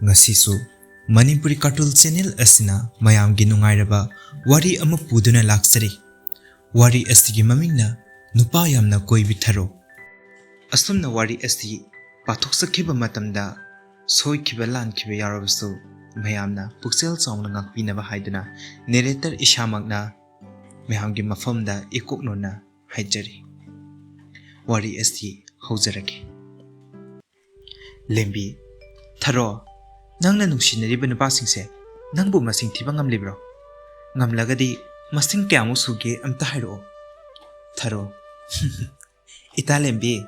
ngasisu Manipuri Cartoon Channel asina mayamgi nungairaba wari ama puduna laksari. Wari asigi mamingna Nupa Yamna Koibi Tharo. Asumna wari asigi pathoksakiba matamda soikiba lankiba yarabasu mayamna puksel songna ngakpinaba haiduna narrator ishamakna mayamgi mafamda ikoknona haijari. Wari asigi haujarake. Lembi Tharo nangna nungsinariba nupasingse nangbu masing thiba ngamlibro ngamlagadi masing kyamu suge amta hairo. Tharo ita lembi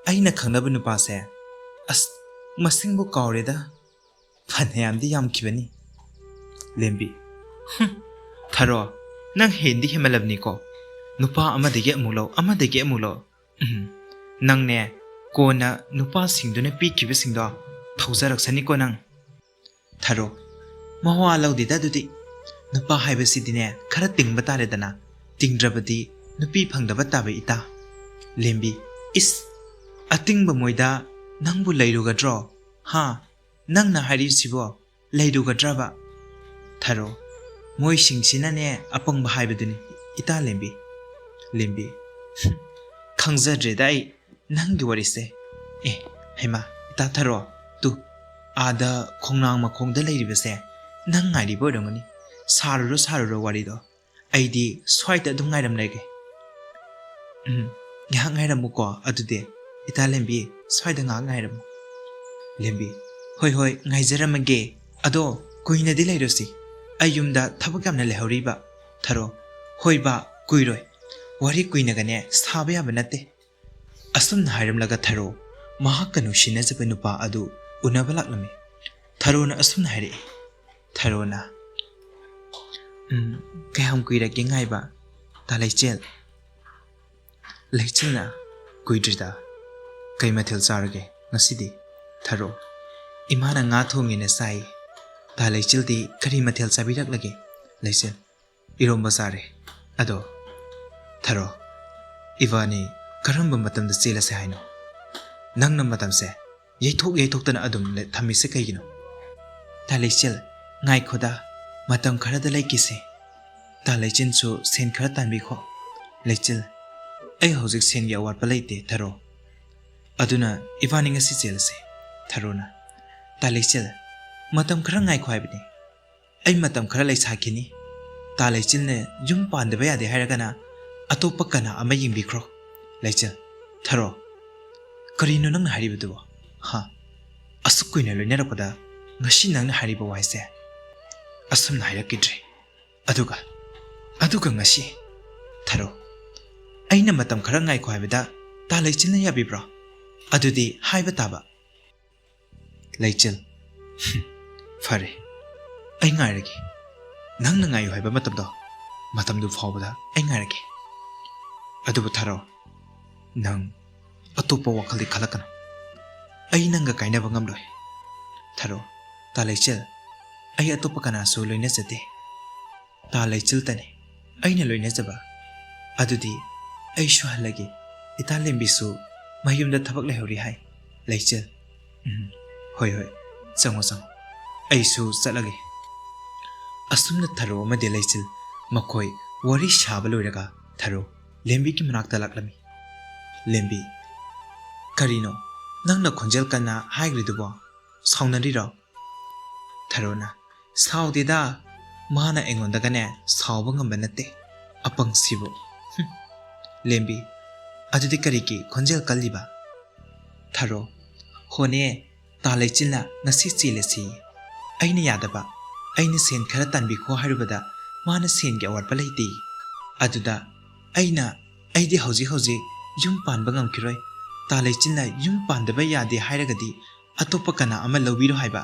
aina khangnaba nupase masingbu kaureda phanayamdi yamkibani. Lembi Tharo nang hendi hemalabni ko nupa amadege amulo nangne kona nupa singduna pikiba singdo thaujarak ko nang. Tharo mawa laudida dudi nupa haibasidine khara tingba taredana tingdrabadi nupi phangdaba tabe ita. Lembi is atingba moida nangbu leirugadro ha nangna hairisibo leirugadraba. Tharo moi singsinane apangba haibaduni ita lembi. Lembi khangzadreda ai nangi warise hema ita Tharo tu ada khongnang makhongda leiribase nang ngairibo dongani saruro warido aidi swaita dum ngairam lege. Ngah ngairamu ko adude ita lembi swaida ngairam. Lembi hoi ngaijaramage ado kuina di leirosi ayumda thabakam na lehoriba. Tharo hoiba kuiroi wari kuina gane sabe abanate asum hairam laga Tharo mahakanu shinajaba nupa adu unabalak lami. Tharo na asum hairi. Tharo na kayam kuira ke ngaiba ta leichel na kuidrida kai mathil sarage ngasidi. Tharo imana nga thongi na sai ta leichel di kari mathil sabirak lage. Leichel Irom basare ado. Tharo ivani karamba matamda chela se haino nangna matamse yaithok tana adum le thamise kaigino. Ta leichel ngai khoda matam kharada laikise ta leichin su sen khara tanbi kho. Leichel ai hojik sen ya warpa leite. Tharo aduna ivani ngasi chelase. Tharo na ta leichel matam khara ngai khoi bini ai matam khara lai sakhini ta leichil ne yum pandaba yade hairagana atopa kana ama yingbi khro. Leichel Tharo karino nang haribudu ha asukuina loinarapada ngasi nang hariba waise asum hairakidre aduga ngasi. Tharo aina matam khara ngai ko haibada ta leichil na yabibro adudi haiba taba. Leichel fare ai ngairagi nang na ngai haiba matamdu phawbada ai ngairagi. Adubu Tharo nang atopa wakhali khalakana ai nanga kainaba ngamloi. Tharo ta leichel ai atopa kana su loina jate ta leichel tane aina loina jaba adudi ai shu halagi ita lembi su mayumda thabak lehori hai. Leichel hoi chango ai su chalage. Asumna Tharo amade leichel makhoi wari shaba loiraga Tharo lembi ki manakta laklami. Lembi karino nangna khonjel kana haigridubo saunariro. Tharo na saudida mana engonda gane sauba ngamba nate apang sibo. Lembi adudi kariki khonjel kalliba. Tharo hone ta leichilna ngasi chilesi aina yadaba aina sen khara tanbi kho harubada mana sen ge warpa leiti aduda aidi hauji yum panba ngamkiroi ta leichilna yum pandaba yade hairagadi atopa kana ama lobiro haiba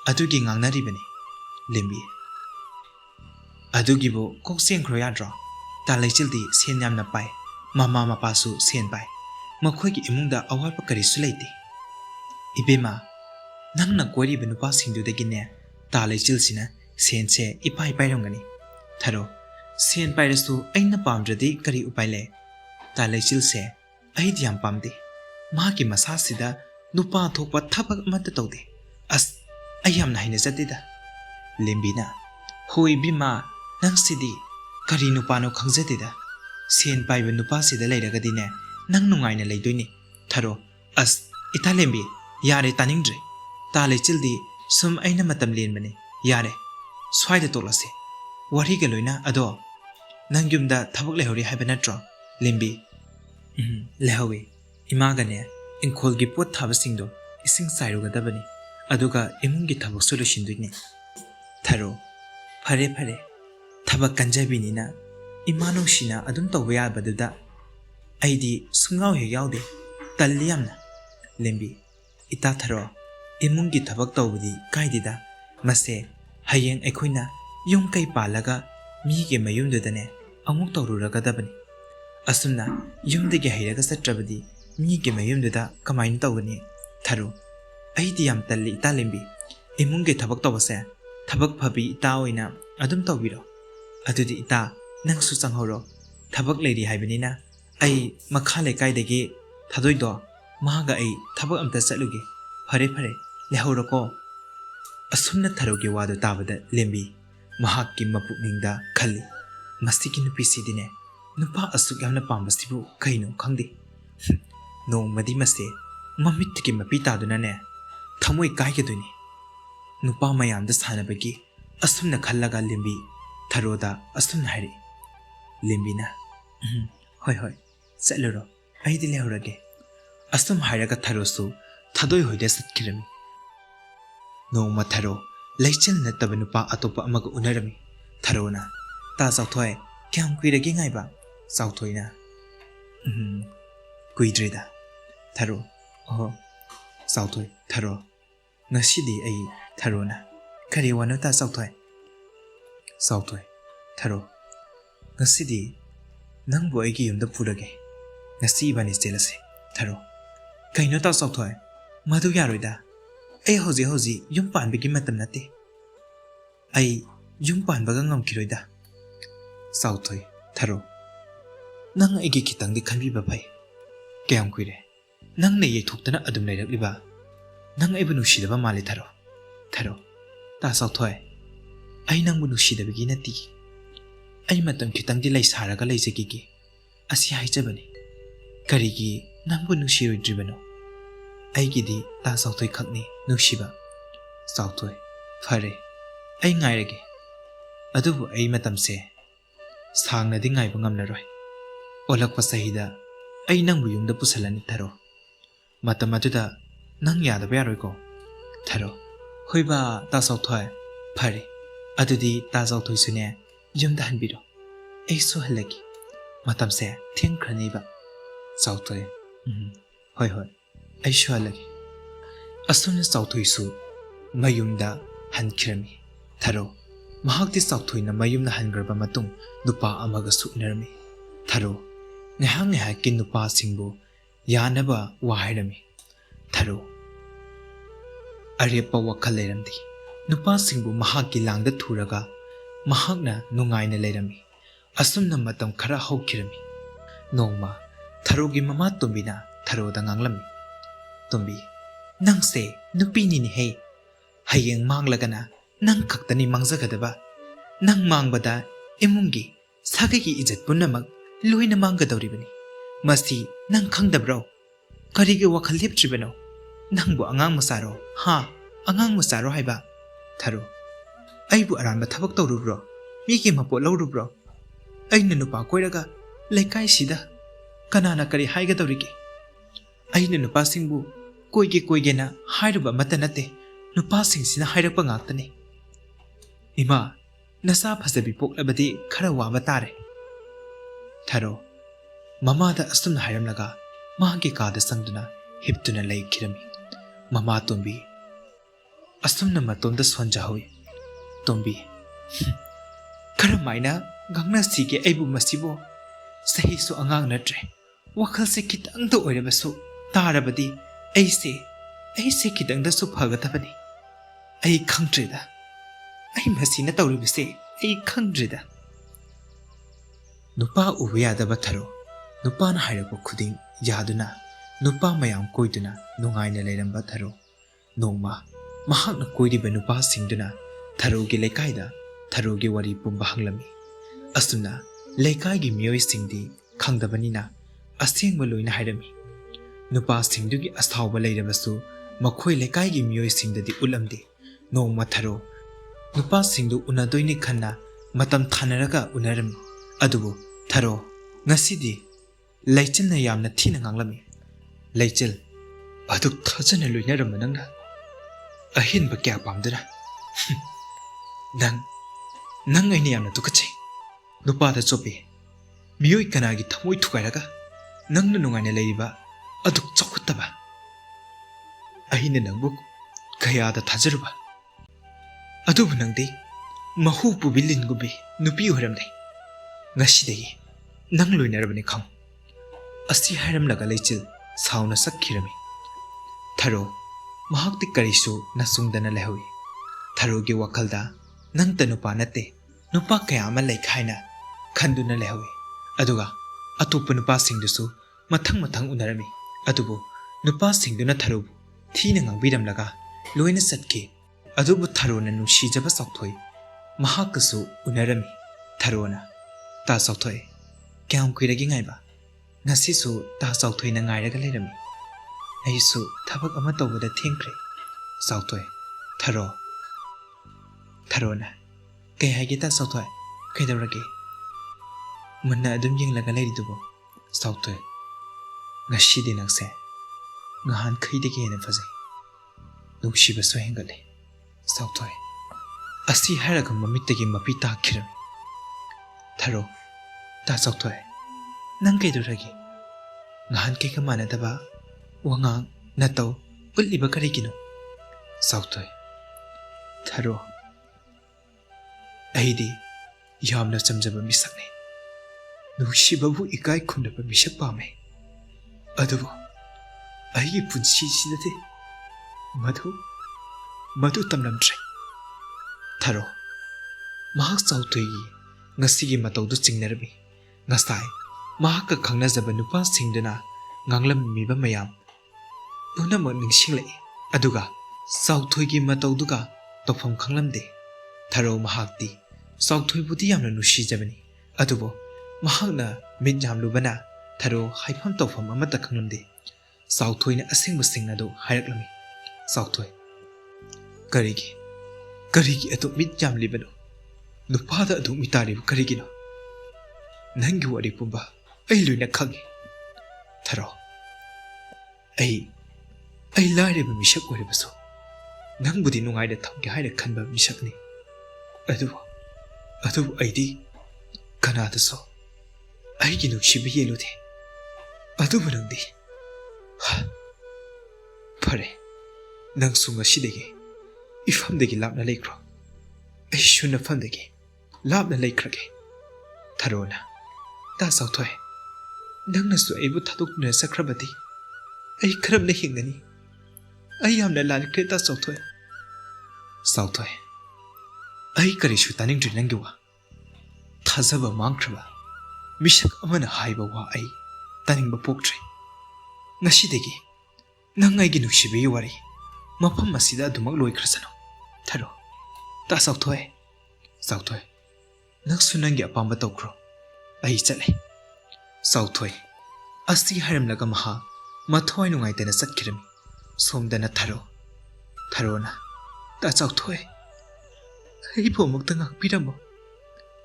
adugi ngangnaribani. Lembi adugibo kokseng khro yadro ta leichildi sen yamna pai mama mapasu sen pai makhoigi imungda awalpa karisu leite. Ibema nangna koiriba nupa singdudagine ta leichilsina sense ipai pairongani. Tharo sen pairasu aina pamdradi kari upaile. Ta leichilse aidi yam pamde maki masasida nupa thokpa thabak amata taude ꯑꯩ ꯌꯥꯝꯅ ꯍꯩꯅꯖꯗꯦꯗ ꯂꯦꯝꯕꯤꯅ ꯍꯣꯏ ꯕꯤꯃꯥ ꯅꯪꯁꯤꯗꯤ ꯀꯔꯤ ꯅꯨꯄꯥꯅꯣ ꯈꯪꯖꯗꯦꯗ ꯁꯦꯟ ꯄꯥꯏꯕ ꯅꯨꯄꯥꯁꯤꯗ ꯂꯩꯔꯒꯗꯤꯅꯦ ꯅꯪ ꯅꯨꯡꯉꯥꯏꯅ ꯂꯩꯗꯣꯏꯅꯤ ꯊꯥꯔꯣ ꯑꯁ ꯏꯇꯥ ꯂꯦꯝꯕꯤ ꯌꯥꯔꯦ ꯇꯥꯅꯤꯡꯗ꯭ꯔꯦ ꯇꯥ ꯂꯩꯆꯤꯜꯗꯤ ꯁꯨꯝ ꯑꯩꯅ ꯃꯇꯝ ꯂꯦꯟꯕꯅꯤ ꯌꯥꯔꯦ ꯁ꯭ꯋꯥꯏꯗ ꯇꯣꯛꯂꯁꯤ ꯋꯥꯔꯤꯒ ꯂꯣꯏꯅ ꯑꯗꯣ ꯅꯪ ꯌꯨꯝꯗ ꯊꯕꯛ ꯂꯩꯍꯧꯔꯤ ꯍꯥꯏꯕ ꯅꯠꯇ꯭ꯔꯣ ꯂꯦꯝꯕꯤ ꯂꯩꯍꯧꯏ ꯏꯃꯥꯒꯅꯦ ꯏꯪꯈꯣꯜꯒꯤ ꯄꯣꯠ ꯊꯥꯕꯁꯤꯡꯗꯣ ꯏꯁꯤꯡ ꯆꯥꯏꯔꯨꯒꯗꯕꯅꯤ ꯑꯗꯨꯒ ꯏꯃꯨꯡꯒꯤ ꯊꯕꯛꯁꯨ ꯂꯣꯏꯁꯤꯟꯗꯣꯏꯅꯤ ꯊꯥꯔꯣ ꯐꯔꯦ ꯐꯔꯦ ꯊꯕꯛ ꯀꯟꯖꯕꯤꯅꯤꯅ ꯏꯃꯥ ꯅꯨꯡꯁꯤꯅ ꯑꯗꯨꯝ ꯇꯧꯕ ꯌꯥꯕꯗꯨꯗ ꯑꯩꯗꯤ ꯁꯨꯡꯌꯥꯎ ꯍꯦꯛ ꯌꯥꯎꯗꯦ ꯇꯜꯂꯤ ꯌꯥꯝꯅ ꯂꯦꯝꯕꯤ ꯏꯇꯥ ꯊꯥꯔꯣ ꯏꯃꯨꯡꯒꯤ ꯊꯕꯛ ꯇꯧꯕꯗꯤ ꯀꯥꯏꯗꯦꯗ ꯃꯁꯦ ꯍꯌꯦꯡ ꯑꯩꯈꯣꯏꯅ ꯌꯨꯝ ꯀꯩ ꯄꯥꯜꯂꯒ ꯃꯤꯒꯤ ꯃꯌꯨꯝꯗꯨꯗꯅꯦ ꯑꯃꯨꯛ ꯇꯧꯔꯨꯔꯒꯗꯕꯅꯤ ꯑꯁꯨꯝꯅ ꯌꯨꯝꯗꯒꯤ ꯍꯩꯔꯒ ꯆꯠꯇ꯭ꯔꯕꯗꯤ ꯃꯤꯒꯤ ꯃꯌꯨꯝꯗꯨꯗ ꯀꯃꯥꯏꯅ ꯇꯧꯒꯅꯤ ꯊꯥꯔꯣ ꯑꯩꯗꯤ ꯌꯥꯝ ꯇꯜꯂꯤ ꯏꯇꯥ ꯂꯦꯝꯕꯤ ꯏꯃꯨꯡꯒꯤ ꯊꯕꯛ ꯇꯧꯕꯁꯦ ꯊꯕꯛ ꯐꯕꯤ ꯏꯇꯥ ꯑꯣꯏꯅ ꯑꯗꯨꯝ ꯇꯧꯕꯤꯔꯣ ꯑꯗꯨꯗꯤ ꯏꯇꯥ ꯅꯪꯁꯨ ꯆꯪꯍꯧꯔꯣ ꯊꯕꯛ ꯂꯩꯔꯤ ꯍꯥꯏꯕꯅꯤꯅ ꯑꯩ ꯃꯈꯥ ꯂꯩꯀꯥꯏꯗꯒꯤ ꯊꯥꯗꯣꯏꯗꯣ ꯃꯥꯒ ꯑꯩ ꯊꯕꯛ ꯑꯝꯇ ꯆꯠꯂꯨꯒꯦ ꯐꯔꯦ ꯐꯔꯦ ꯂꯩꯍꯧꯔꯣꯀꯣ ꯑꯁꯨꯝꯅ ꯊꯥꯔꯣꯒꯤ ꯋꯥꯗꯨ ꯇꯥꯕꯗ ꯂꯦꯝꯕꯤ ꯃꯍꯥꯛꯀꯤ ꯃꯄꯨꯛꯅꯤꯡꯗ ꯈꯜꯂꯤ ꯃꯁꯤꯒꯤ ꯅꯨꯄꯤꯁꯤꯗꯤꯅꯦ ꯅꯨꯄꯥ ꯑꯁꯨꯛ ꯌꯥꯝꯅ ꯄꯥꯝꯕꯁꯤꯕꯨ ꯀꯩꯅꯣ ꯈꯪꯗꯦ ꯅꯣꯡꯃꯗꯤ ꯃꯁꯦ ꯃꯃꯤꯠꯇꯒꯤ ꯃꯄꯤ ꯇꯥꯗꯨꯅꯅꯦ ꯊꯃꯣꯏ ꯀꯥꯏꯒꯗꯣꯏꯅꯤ ꯅꯨꯄꯥ ꯃꯌꯥꯝꯗ ꯁꯥꯟꯅꯕꯒꯤ ꯑꯁꯨꯝꯅ ꯈꯜꯂꯒ ꯂꯦꯝꯕꯤ ꯊꯥꯔꯣꯗ ꯑꯁꯨꯝꯅ ꯍꯥꯏꯔꯛꯏ ꯂꯦꯝꯕꯤꯅ ꯍꯣꯏ ꯍꯣꯏ ꯆꯠꯂꯨꯔꯣ ꯑꯩꯗꯤ ꯂꯩꯍꯧꯔꯒꯦ ꯑꯁꯨꯝ ꯍꯥꯏꯔꯒ ꯊꯥꯔꯣꯁꯨ ꯊꯥꯗꯣꯏ ꯍꯣꯏꯗ ꯆꯠꯈꯤꯔꯝꯃꯤ ꯅꯣꯡꯃ ꯊꯥꯔꯣ ꯂꯩꯆꯤꯜ ꯅꯠꯇꯕ ꯅꯨꯄꯥ ꯑꯇꯣꯞꯄ ꯑꯃꯒ ꯎꯅꯔꯝꯃꯤ ꯊꯥꯔꯣꯅ ꯇꯥ ꯆꯥꯎꯊꯣꯏ ꯀꯌꯥꯝ ꯀꯨꯏꯔꯒꯦ ꯉꯥꯏꯕ ꯆꯥꯎꯊꯣꯏꯅ ꯀꯨꯏꯗ꯭ꯔꯤꯗ ꯊꯥꯔꯣ ꯑꯣꯍꯣ ꯆꯥꯎꯊꯣꯏ ꯊꯥꯔꯣ ꯉꯁꯤꯗꯤ ꯑꯩ ꯊꯥꯔꯣꯅ ꯀꯔꯤ ꯋꯥꯅꯣ ꯇꯥ ꯆꯥꯎꯊꯣꯏ ꯆꯥꯎꯊꯣꯏ ꯊꯥꯔꯣ ꯉꯁꯤꯗꯤ ꯅꯪꯕꯨ ꯑꯩꯒꯤ ꯌꯨꯝꯗ ꯄꯨꯔꯒꯦ ꯉꯁꯤ ꯏꯕꯥꯅꯤ ꯆꯦꯜꯂꯁꯤ ꯊꯥꯔꯣ ꯀꯩꯅꯣ ꯇꯥ ꯆꯥꯎꯊꯣꯏ ꯃꯗꯨ ꯌꯥꯔꯣꯏꯗ ꯑꯩ ꯍꯧꯖꯤꯛ ꯌꯨꯝ ꯄꯥꯟꯕꯒꯤ ꯃꯇꯝ ꯅꯠꯇꯦ ꯑꯩ ꯌꯨꯝ ꯄꯥꯟꯕꯒ ꯉꯝꯈꯤꯔꯣꯏꯗ ꯆꯥꯎꯊꯣꯏ ꯊꯥꯔꯣ ꯅꯪ ꯑꯩꯒꯤ ꯈꯤꯇꯪꯗꯤ ꯈꯟꯕꯤꯕ ꯐꯩ ꯀꯌꯥꯝ ꯀꯨꯏꯔꯦ ꯅꯪꯅ ꯌꯩꯊꯣꯛꯇꯅ ꯑꯗꯨꯝ ꯂꯩꯔꯛꯂꯤꯕ ꯅꯪ ꯑꯩꯕꯨ ꯅꯨꯡꯁꯤꯗꯕ ꯃꯥꯜꯂꯤ ꯊꯥꯔꯣ ꯊꯥꯔꯣ ꯇꯥ ꯆꯥꯎꯊꯣꯏ ꯑꯩ ꯅꯪꯕꯨ ꯅꯨꯡꯁꯤꯗꯕꯒꯤ ꯅꯠꯇꯦ ꯑꯩ ꯃꯇꯝ ꯈꯤꯇꯪꯗꯤ ꯂꯩ ꯁꯥꯔꯒ ꯂꯩꯖꯈꯤꯒꯦ ꯑꯁꯤ ꯍꯥꯏꯖꯕꯅꯤ ꯀꯔꯤꯒꯤ ꯅꯪꯕꯨ ꯅꯨꯡꯁꯤꯔꯣꯏꯗ꯭ꯔꯤꯕꯅꯣ ꯑꯩꯒꯤꯗꯤ ꯇꯥ ꯆꯥꯎꯊꯣꯏ ꯈꯛꯅꯤ ꯅꯨꯡꯁꯤꯕ ꯆꯥꯎꯊꯣꯏ ꯐꯔꯦ ꯑꯩ ꯉꯥꯏꯔꯒꯦ ꯑꯗꯨꯕꯨ ꯑꯩ ꯃꯇꯝꯁꯦ ꯁꯥꯡꯅꯗꯤ ꯉꯥꯏꯕ ꯉꯝꯂꯔꯣꯏ ꯑꯣꯜꯂꯛꯄ ꯆꯍꯤꯗ ꯑꯩ ꯅꯪꯕꯨ ꯌꯨꯝꯗ ꯄꯨꯁꯜꯂꯅꯤ ꯊꯥꯔꯣ ꯃꯇꯝ ꯑꯗꯨꯗ ꯅꯪ ꯌꯥꯗꯕ ꯌꯥꯔꯣꯏꯀꯣ ꯊꯥꯔꯣ ꯍꯣꯏꯕ ꯇꯥ ꯆꯥꯎꯊꯣꯏ ꯐꯔꯦ ꯑꯗꯨꯗꯤ ꯇꯥ ꯆꯥꯎꯊꯣꯏꯁꯨꯅꯦ ꯌꯨꯝꯗ ꯍꯟꯕꯤꯔꯣ ꯑꯩꯁꯨ ꯍꯜꯂꯒꯦ ꯃꯇꯝꯁꯦ ꯊꯦꯡꯈ꯭ꯔꯅꯤꯕ ꯆꯥꯎꯊꯣꯏ ꯍꯣꯏ ꯍꯣꯏ ꯑꯩꯁꯨ ꯍꯜꯂꯒꯦ ꯑꯁꯨꯝꯅ ꯆꯥꯎꯊꯣꯏꯁꯨ ꯃꯌꯨꯝꯗ ꯍꯟꯈꯤꯔꯝꯃꯤ ꯊꯥꯔꯣ ꯃꯍꯥꯛꯇꯤ ꯆꯥꯎꯊꯣꯏꯅ ꯃꯌꯨꯝꯗ ꯍꯟꯈ꯭ꯔꯕ ꯃꯇꯨꯡ ꯅꯨꯄꯥ ꯑꯃꯒꯁꯨ ꯎꯅꯔꯝꯃꯤ ꯊꯥꯔꯣ ꯉꯥꯏꯍꯥꯛ ꯉꯥꯏꯍꯥꯛꯀꯤ ꯅꯨꯄꯥꯁꯤꯡꯕꯨ ꯌꯥꯅꯕ ꯋꯥ ꯍꯥꯏꯔꯝꯃꯤ ꯊꯥꯔꯣ ꯑꯔꯦꯞꯄ ꯋꯥꯈꯜ ꯂꯩꯔꯝꯗꯦ ꯅꯨꯄꯥꯁꯤꯡꯕꯨ ꯃꯍꯥꯛꯀꯤ ꯂꯥꯡꯗ ꯊꯨꯔꯒ ꯃꯍꯥꯛꯅ ꯅꯨꯡꯉꯥꯏꯅ ꯂꯩꯔꯝꯃꯤ ꯑꯁꯨꯝꯅ ꯃꯇꯝ ꯈꯔ ꯍꯧꯈꯤꯔꯝꯃꯤ ꯅꯣꯡꯃ ꯊꯥꯔꯣꯒꯤ ꯃꯃꯥ ꯇꯣꯝꯕꯤꯅ ꯊꯥꯔꯣꯗ ꯉꯥꯡꯂꯝꯃꯤ ꯇꯣꯝꯕꯤ ꯅꯪꯁꯦ ꯅꯨꯄꯤꯅꯤꯅꯦꯍꯦ ꯍꯌꯦꯡ ꯃꯥꯡꯂꯒꯅ ꯅꯪ ꯈꯛꯇꯅꯤ ꯃꯥꯡꯖꯒꯗꯕ ꯅꯪ ꯃꯥꯡꯕꯗ ꯏꯃꯨꯡꯒꯤ ꯁꯥꯒꯩꯒꯤ ꯏꯖꯠ ꯄꯨꯝꯅꯃꯛ ꯂꯣꯏꯅ ꯃꯥꯡꯒꯗꯧꯔꯤꯕꯅꯤ ꯃꯁꯤ ꯅꯪ ꯈꯪꯗꯕ꯭ꯔꯣ ꯀꯔꯤꯒꯤ ꯋꯥꯈꯜ ꯂꯦꯞꯇ꯭ꯔꯤꯕꯅꯣ ꯅꯪꯕꯨ ꯑꯉꯥꯡ ꯃꯆꯥꯔꯣ ꯑꯉꯥꯡ ꯃꯆꯥꯔꯣ ꯍꯥꯏꯕ ꯊꯥꯔꯣ ꯑꯩꯕꯨ ꯑꯔꯥꯟꯕ ꯊꯕꯛ ꯇꯧꯔꯨꯕ꯭ꯔꯣ ꯃꯤꯒꯤ ꯃꯄꯣꯠ ꯂꯧꯔꯨꯕ꯭ꯔꯣ ꯑꯩꯅ ꯅꯨꯄꯥ ꯀꯣꯏꯔꯒ ꯂꯩꯀꯥꯏꯁꯤꯗ ꯀꯅꯥꯅ ꯀꯔꯤ ꯍꯥꯏꯒꯗꯧꯔꯤꯒꯦ ꯑꯩꯅ ꯅꯨꯄꯥꯁꯤꯡꯕꯨ ꯀꯣꯏꯒꯦꯅ ꯍꯥꯏꯔꯨꯕ ꯑꯃꯠꯇ ꯅꯠꯇꯦ ꯅꯨꯄꯥꯁꯤꯡꯁꯤꯅ ꯍꯥꯏꯔꯛꯄ ꯉꯥꯛꯇꯅꯤ ꯏꯃꯥ ꯅꯆꯥ ꯐꯖꯕꯤ ꯄꯣꯛꯂꯕꯗꯤ ꯈꯔ ꯋꯥꯕ ꯇꯥꯔꯦ ꯊꯥꯔꯣ ꯃꯃꯥꯗ ꯑꯁꯨꯝꯅ ꯍꯥꯏꯔꯝꯂꯒ ꯃꯥꯒꯤ ꯀꯥꯗ ꯆꯪꯗꯨꯅ ꯍꯤꯞꯇꯨꯅ ꯂꯩꯈꯤꯔꯝꯃꯤ ꯃꯃꯥ ꯇꯣꯝꯕꯤ ꯑꯁꯨꯝꯅ ꯃꯇꯣꯝꯗ ꯁꯣꯟꯖꯍꯧꯏ ꯇꯣꯝꯕꯤ ꯀꯔꯝꯃꯥꯏꯅ ꯉꯥꯡꯅꯁꯤꯒꯦ ꯑꯩꯕꯨ ꯃꯁꯤꯕꯨ ꯆꯍꯤꯁꯨ ꯑꯉꯥꯡ ꯅꯠꯇ꯭ꯔꯦ ꯋꯥꯈꯜꯁꯦ ꯈꯤꯇꯪꯗ ꯑꯣꯏꯔꯕꯁꯨ ꯇꯥꯔꯕꯗꯤ ꯑꯩꯁꯦ ꯈꯤꯇꯪꯗꯁꯨ ꯐꯒꯗꯕꯅꯤ ꯑꯩ ꯈꯪꯗ꯭ꯔꯦꯗ ꯑꯩ ꯃꯁꯤꯅ ꯇꯧꯔꯤꯕꯁꯦ ꯑꯩ ꯈꯪꯗ꯭ꯔꯦꯗ ꯅꯨꯄꯥ ꯎꯕ ꯌꯥꯗꯕ ꯊꯥꯔꯣ ꯅꯨꯄꯥꯅ ꯍꯥꯏꯔꯛꯄ ꯈꯨꯗꯤꯡ ꯌꯥꯗꯨꯅ ꯅꯨꯄꯥ ꯃꯌꯥꯝ ꯀꯣꯏꯗꯨꯅ ꯅꯨꯡꯉꯥꯏꯅ ꯂꯩꯔꯝꯕ ꯊꯥꯔꯣ ꯅꯣꯡꯃ mahakna koiriba nupa singduna Tharogi leikaida Tharogi wari pumba hanglami asuna leikaigi miyoi singdi khangdabanina asengba loina hairami nupa singdugi asthauba leirabasu makhoi leikaigi miyoi singdadi ulamdi nongma Tharo nupa singdu unadoini khanna matam thanaraga unarami adubu Tharo ngasidi leichilna yamna thina nganglami leichil aduk thajana loinaram nangna ahinba kya pamdara nang aini yamna tukache nupa da chope miyoi kanagi thamoi thukairaga nangna nungaina leiriba aduk chakhutaba ahina nangbu kaya da thajaruba adubu nangdi mahu pubilin gubi nupi horamdai ngasidagi nang loinarabani khang asi hairamlaga leichil sauna sakhirami Tharo mahakti karisu nasungdana lehui Tharogi wakhalda nangta nupa nate nupa kaya ama leikhaina khanduna lehui aduga atopa nupa singdusu mathang unarami adubu nupa singduna Tharobu thina ngangbiramlaga loina satki adubu Tharona nungsijaba saukthoi mahakasu unarami Tharona ta saukthoi kyam kuiragi ngaiba ngasisu ta saukthoi na ngairaga leirami aisu thabak ama tawbada thengkhre saukthoi Tharona kay hagi ta saukthoi kaidawrage munna adum yenglaga leiridubo saukthoi ngasidi nangse ngahan khaidagi hena fazai nungsiba so hengale saukthoi asi haraga mamittagi mapi takhirami Tharo ta saukthoi nang kaidawrage ngahan kai kamana daba wangang natau ulliba karigino saukthoi Tharo aidi yamna chamjaba misakne nungsibabu ikai khundaba misak pame adubu aigi punsi sidate madu tamlamtre Tharo mahak saukthoi ngasigi mataudu chingnarami ngasai mahakka khangnajaba nupa singdana nganglammiba mayam punama ningsinglai aduga saukthoi matauduga tofam khanglamde Tharo mahakti saukthoi budi yamna nusijabani adubo mahakna mitjamlubana Tharo haifam tofam amata khanglamde saukthoi na asengba singadu hairaklami saukthoi karigi atu mitjamlibano nupada adu mitari karigino nangi wari pumba ai luina khangi Tharo ai laireba misak oribaso nangbudi nungaida thamge haina khanba misakni adubu aidi kanadaso aigi nungsiba yelude adubu nangdi Phare nang sunga sidegi ifamdegi lapna leikro ai shuna famdegi lapna leikrage Tharona ta saukthoi nangnasu aibu thadukna sakrabati ai kharamna hingani ai yamna lalikre ta saukthoi ai karisu taningdri nangiwa thajaba mangkraba misak amana haiba wa ai taningba poktre ngasidegi nang aigi nungsibi wari mafam masida dumak loikrasano Tharo ta saukthoi naksu nangi apamba tawkro ai chale saukthoi asi haramlaga maha mathoi nungaitena satkirami somdana Tharona ta saukthoi ai bomukta ngakpiramo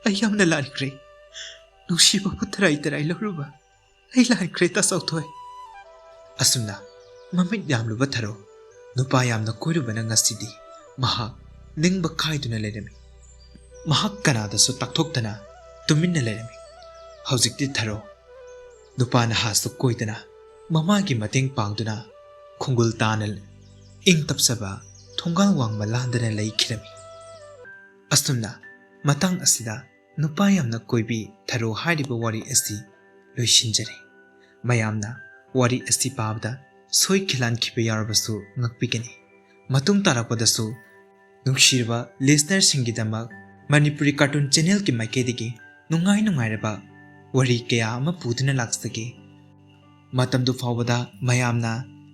ai yamna lanikre nungsiba putarai loruba ai lanikre ta saukthoi asumna mamit yamluba Tharo nupa yamna koirubana ngasidi maha ningba khaiduna leirami mahak kanadasu takthoktana tuminna leirami haujikti Tharo nupana hasu koidana mamagi mateng pangduna khungul tanal ing tapsaba thongal wangma landana leikhirami astumna matang asida nupa yamna koibi Tharo hariba wari asi loishinjare mayamna wari asi pabda soi khilan khibe yarabasu ngakpigani matung tarakpadasu nungshirba listener singidama Manipuri cartoon channel ki maikedigi nungai raba wari kaya ama puduna laksake matamdu fawbada mayamna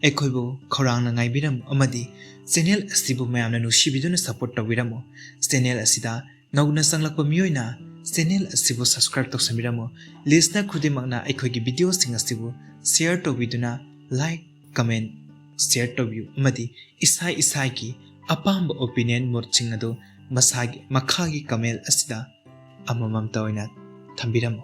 ekhoibu khorangna ngaibiram amadi channel asibu mayamna nushibiduna support tawiramo channel asida nauna sanglakpa miyoina channel asibu subscribe tawsamiramo listener khudimakna aikhogi video sing asibu share tawbiduna like comment share tawbiu amadi isai isai ki apamba opinion murching adu masagi makhagi comment asida amamam tawina thambiramo